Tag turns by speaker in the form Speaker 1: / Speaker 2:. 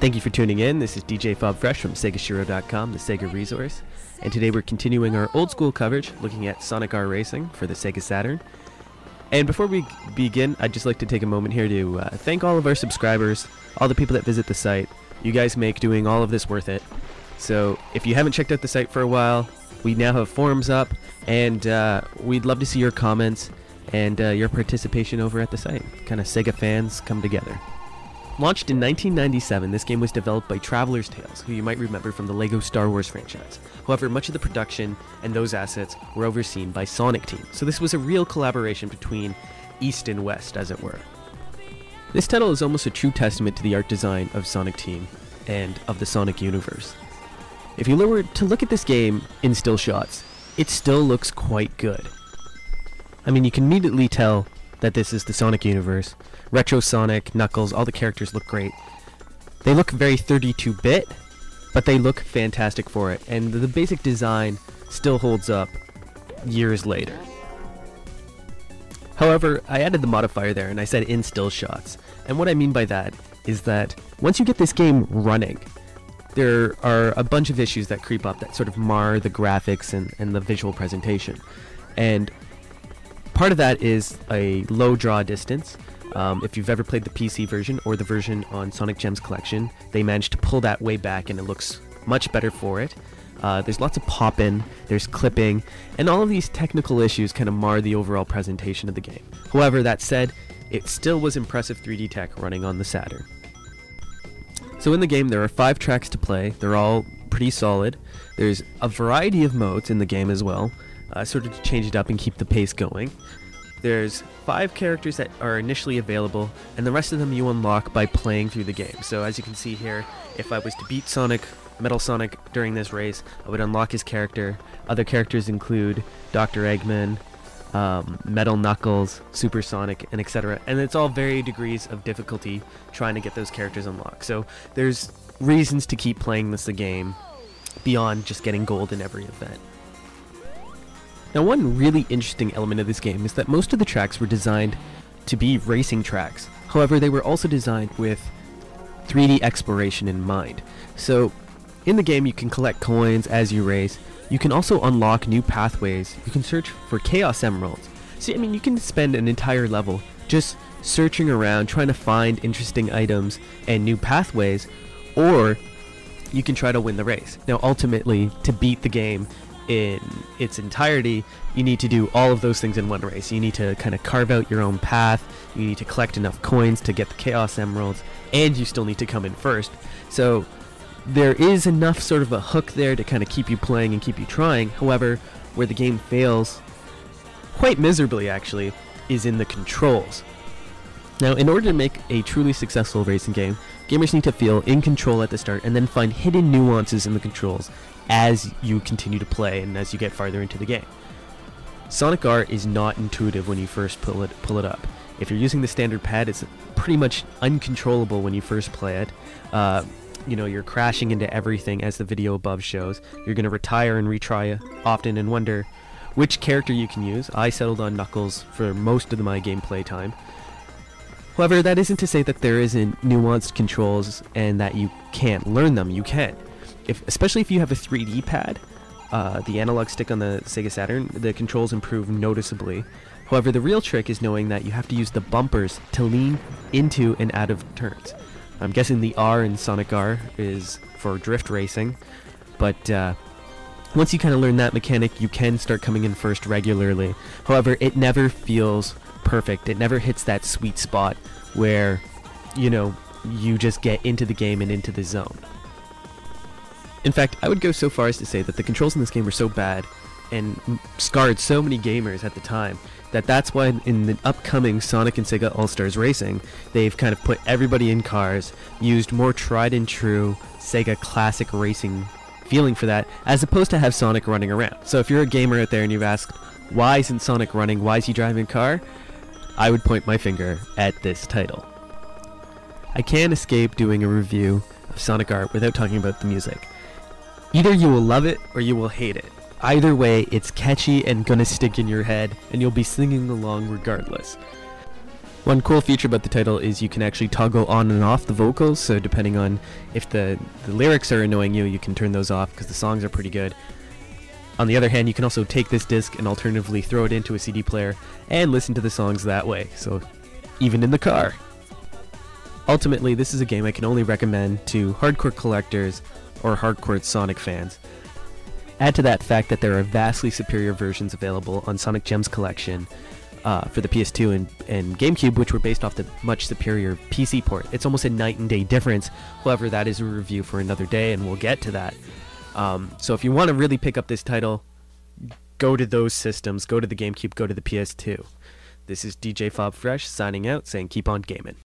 Speaker 1: Thank you for tuning in. This is DJ Fob Fresh from SegaShiro.com, the Sega resource. And today we're continuing our old school coverage, looking at Sonic R Racing for the Sega Saturn. And before we begin, I'd just like to take a moment here to thank all of our subscribers, all the people that visit the site. You guys make doing all of this worth it. So if you haven't checked out the site for a while, we now have forums up, and we'd love to see your comments and your participation over at the site. Kind of Sega fans come together. Launched in 1997, this game was developed by Traveler's Tales, who you might remember from the LEGO Star Wars franchise. However, much of the production and those assets were overseen by Sonic Team, so this was a real collaboration between East and West, as it were. This title is almost a true testament to the art design of Sonic Team and of the Sonic universe. If you were to look at this game in still shots, it still looks quite good. I mean, you can immediately tell that this is the Sonic universe. Retro Sonic, Knuckles, all the characters look great. They look very 32-bit, but they look fantastic for it, and the basic design still holds up years later. However, I added the modifier there and I said in still shots, and what I mean by that is that once you get this game running, there are a bunch of issues that creep up that sort of mar the graphics and the visual presentation. And part of that is a low draw distance. If you've ever played the PC version or the version on Sonic Gems Collection, they managed to pull that way back and it looks much better for it. There's lots of pop-in, there's clipping, and all of these technical issues kind of mar the overall presentation of the game. However, that said, it still was impressive 3D tech running on the Saturn. So in the game there are 5 tracks to play. They're all pretty solid. There's a variety of modes in the game as well, sort of to change it up and keep the pace going. There's 5 characters that are initially available, and the rest of them you unlock by playing through the game. So as you can see here, if I was to beat Metal Sonic during this race, I would unlock his character. Other characters include Dr. Eggman, Metal Knuckles, Super Sonic, and etc. And it's all varying degrees of difficulty trying to get those characters unlocked. So there's reasons to keep playing the game beyond just getting gold in every event. Now, one really interesting element of this game is that most of the tracks were designed to be racing tracks. However, they were also designed with 3D exploration in mind. So in the game you can collect coins as you race. You can also unlock new pathways. You can search for Chaos Emeralds. So, I mean, you can spend an entire level just searching around, trying to find interesting items and new pathways, or you can try to win the race. Now, ultimately, to beat the game in its entirety, you need to do all of those things in one race. You need to kind of carve out your own path, you need to collect enough coins to get the Chaos Emeralds, and you still need to come in first. So there is enough sort of a hook there to kind of keep you playing and keep you trying. However, where the game fails, quite miserably actually, is in the controls. Now, in order to make a truly successful racing game, gamers need to feel in control at the start and then find hidden nuances in the controls as you continue to play and as you get farther into the game. Sonic R is not intuitive when you first pull it up. If you're using the standard pad, it's pretty much uncontrollable when you first play it. You know, you're crashing into everything, as the video above shows. You're going to retire and retry often and wonder which character you can use. I settled on Knuckles for most of my gameplay time. However, that isn't to say that there isn't nuanced controls and that you can't learn them. You can. Especially if you have a 3D pad, the analog stick on the Sega Saturn, the controls improve noticeably. However, the real trick is knowing that you have to use the bumpers to lean into and out of turns. I'm guessing the R in Sonic R is for drift racing, but once you kind of learn that mechanic, you can start coming in first regularly. However, it never feels perfect. It never hits that sweet spot where, you know, you just get into the game and into the zone. In fact, I would go so far as to say that the controls in this game were so bad and scarred so many gamers at the time that that's why in the upcoming Sonic and Sega All-Stars Racing, they've kind of put everybody in cars, used more tried and true Sega classic racing feeling for that, as opposed to have Sonic running around. So if you're a gamer out there and you've asked, why isn't Sonic running, why is he driving a car, I would point my finger at this title. I can't escape doing a review of Sonic R without talking about the music. Either you will love it or you will hate it. Either way, it's catchy and gonna stick in your head, and you'll be singing along regardless. One cool feature about the title is you can actually toggle on and off the vocals, so depending on if the lyrics are annoying you, you can turn those off because the songs are pretty good. On the other hand, you can also take this disc and alternatively throw it into a CD player and listen to the songs that way, so even in the car. Ultimately, this is a game I can only recommend to hardcore collectors or hardcore Sonic fans. Add to that fact that there are vastly superior versions available on Sonic Gems Collection for the PS2 and GameCube, which were based off the much superior PC port. It's almost a night and day difference. However, that is a review for another day, and we'll get to that. So if you want to really pick up this title, go to those systems, go to the GameCube, go to the PS2. This is DJ Fob Fresh signing out, saying keep on gaming.